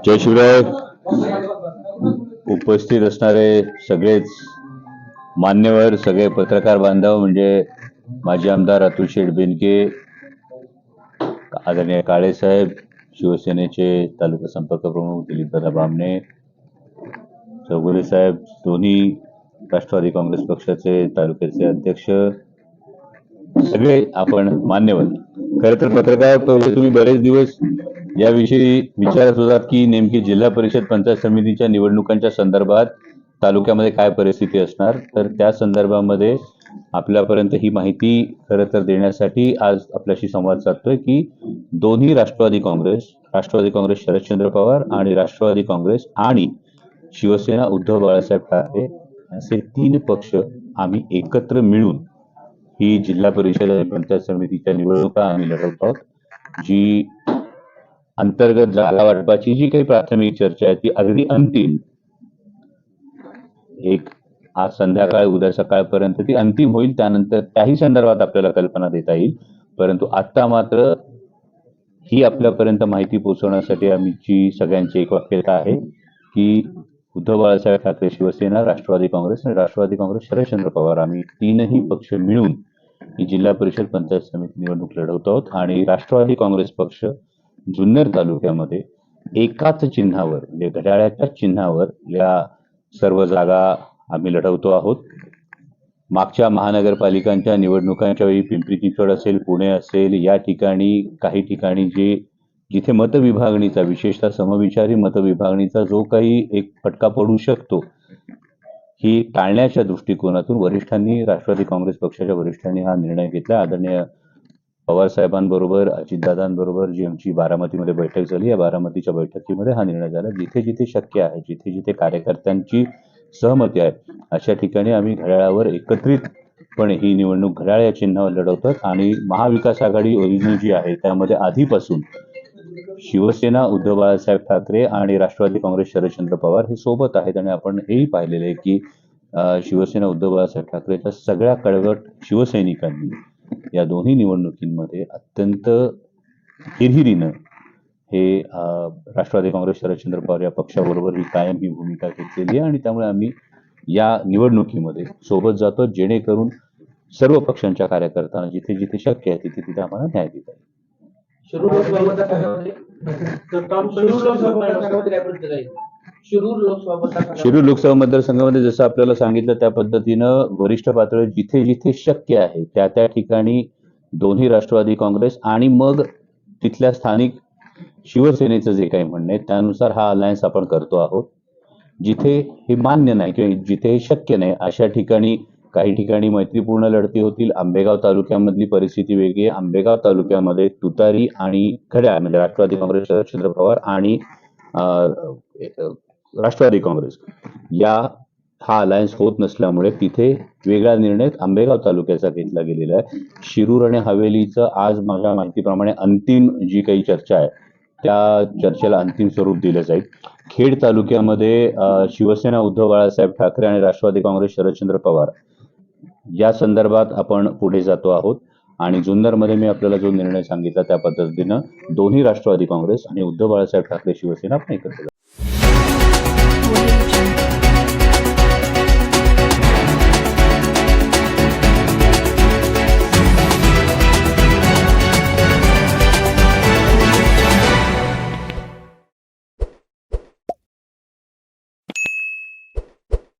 जय शिवराय. उपस्थित असणारे सगळेच मान्यवर, सगळे पत्रकार बांधव, म्हणजे माजी आमदार अतुल शेठ बेनके, आदरणीय काळे साहेब, शिवसेनेचे तालुका संपर्क प्रमुख दिलीपदादा बामणे, चौगुले साहेब, दोन्ही राष्ट्रवादी काँग्रेस पक्षाचे तालुक्याचे अध्यक्ष, सगळे आपण मान्यवर. खरं तर पत्रकार तुम्ही बरेच दिवस याविषयी विचारत होतात की नेमकी जिल्हा परिषद पंचायत समितीच्या निवडणुकांच्या संदर्भात तालुक्यामध्ये काय परिस्थिती असणार. तर त्या संदर्भामध्ये आपल्यापर्यंत ही माहिती खरं तर देण्यासाठी आज आपल्याशी संवाद साधतोय की दोन्ही राष्ट्रवादी काँग्रेस शरदचंद्र पवार आणि राष्ट्रवादी काँग्रेस आणि शिवसेना उद्धव बाळासाहेब ठाकरे असे तीन पक्ष आम्ही एकत्र मिळून ही जिल्हा परिषद आणि पंचायत समितीच्या निवडणुका आम्ही लढवत आहोत. जी अंतर्गत जागा वाटपाची जी काही प्राथमिक चर्चा आहे ती अगदी अंतिम, आज संध्याकाळ उद्या सकाळपर्यंत ती अंतिम होईल. त्यानंतर त्याही संदर्भात आपल्याला कल्पना देता येईल. परंतु आता मात्र ही आपल्यापर्यंत माहिती पोहोचवण्यासाठी आमची सगळ्यांची एक वाक्यता आहे की उद्धव बाळासाहेब ठाकरे शिवसेना, राष्ट्रवादी काँग्रेस आणि राष्ट्रवादी काँग्रेस शरदचंद्र पवार आम्ही तीनही पक्ष मिळून ही जिल्हा परिषद पंचायत समिती निवडणूक लढवत आहोत. आणि राष्ट्रवादी काँग्रेस पक्ष जुन्नर तालुक्यामध्ये एकाच चिन्हावर, म्हणजे घड्याळाच्या चिन्हावर या सर्व जागा आम्ही लढवतो आहोत. मागच्या महानगरपालिकांच्या निवडणुकांच्या वेळी पिंपरी चिंचवड असेल, पुणे असेल, या ठिकाणी काही ठिकाणी जिथे मतविभागणीचा, विशेषतः समविचारी मतविभागणीचा जो काही एक फटका पडू शकतो, ही टाळण्याच्या दृष्टिकोनातून राष्ट्रवादी काँग्रेस पक्षाच्या वरिष्ठांनी हा निर्णय घेतला. आदरणीय पवार साहेबांबरोबर, अजितदादांबरोबर जी आमची बारामतीमध्ये बैठक झाली, या बारामतीच्या बैठकीमध्ये हा निर्णय झाला. जिथे जिथे शक्य आहे, जिथे जिथे कार्यकर्त्यांची सहमती आहे, अशा ठिकाणी आम्ही घड्याळावर एकत्रितपणे ही निवडणूक घड्याळ या चिन्हावर लढवतात. आणि महाविकास आघाडी ओरिजिनल जी आहे त्यामध्ये आधीपासून शिवसेना उद्धव बाळासाहेब ठाकरे आणि राष्ट्रवादी काँग्रेस शरदचंद्र पवार हे सोबत आहेत. आणि आपण हेही पाहिलेलं आहे की शिवसेना उद्धव बाळासाहेब ठाकरेच्या सगळ्या कळवट शिवसैनिकांनी या दोन्ही निवडणुकींमध्ये अत्यंत हिरहिरीनं हे राष्ट्रवादी काँग्रेस शरदचंद्र पवार या पक्षाबरोबर ही कायम ही भूमिका घेतलेली आहे. आणि त्यामुळे आम्ही या निवडणुकीमध्ये सोबत जातो, जेणेकरून सर्व पक्षांच्या कार्यकर्त्यांना जिथे जिथे शक्य आहे तिथे तिथे आम्हाला न्याय देता येईल. शिरूर लोकसभा मतदारसंघामध्ये जसं आपल्याला सांगितलं त्या पद्धतीनं वरिष्ठ पातळीवर जिथे जिथे शक्य आहे त्या त्या ठिकाणी दोन्ही राष्ट्रवादी काँग्रेस आणि मग तिथल्या स्थानिक शिवसेनेचं जे काही म्हणणं आहे त्यानुसार हा अलायन्स आपण करतो आहोत. जिथे हे मान्य नाही किंवा जिथे हे शक्य नाही अशा ठिकाणी काही ठिकाणी मैत्रीपूर्ण लढती होतील. आंबेगाव तालुक्यामधली परिस्थिती वेगळी आहे. आंबेगाव तालुक्यामध्ये तुतारी आणि घड्याळ, म्हणजे राष्ट्रवादी काँग्रेस शरदचंद्र पवार आणि राष्ट्रवादी काँग्रेस हा अलायन्स होत नसल्यामुळे तिथे वेगळा निर्णय आंबेगाव तालुक्याचा घेतला गेलेला आहे. शिरूर आणि हवेलीचं आज माझ्या माहितीप्रमाणे अंतिम जी काही चर्चा आहे त्या चर्चेला अंतिम स्वरूप दिलं जाईल. खेड तालुक्यामध्ये शिवसेना उद्धव बाळासाहेब ठाकरे आणि राष्ट्रवादी काँग्रेस शरदचंद्र पवार या संदर्भात आपण पुढे जातो आहोत. आणि जुन्नरमध्ये मी आपल्याला जो निर्णय सांगितला त्या पद्धतीनं दोन्ही राष्ट्रवादी काँग्रेस आणि उद्धव बाळासाहेब ठाकरे शिवसेना आपण एकत्र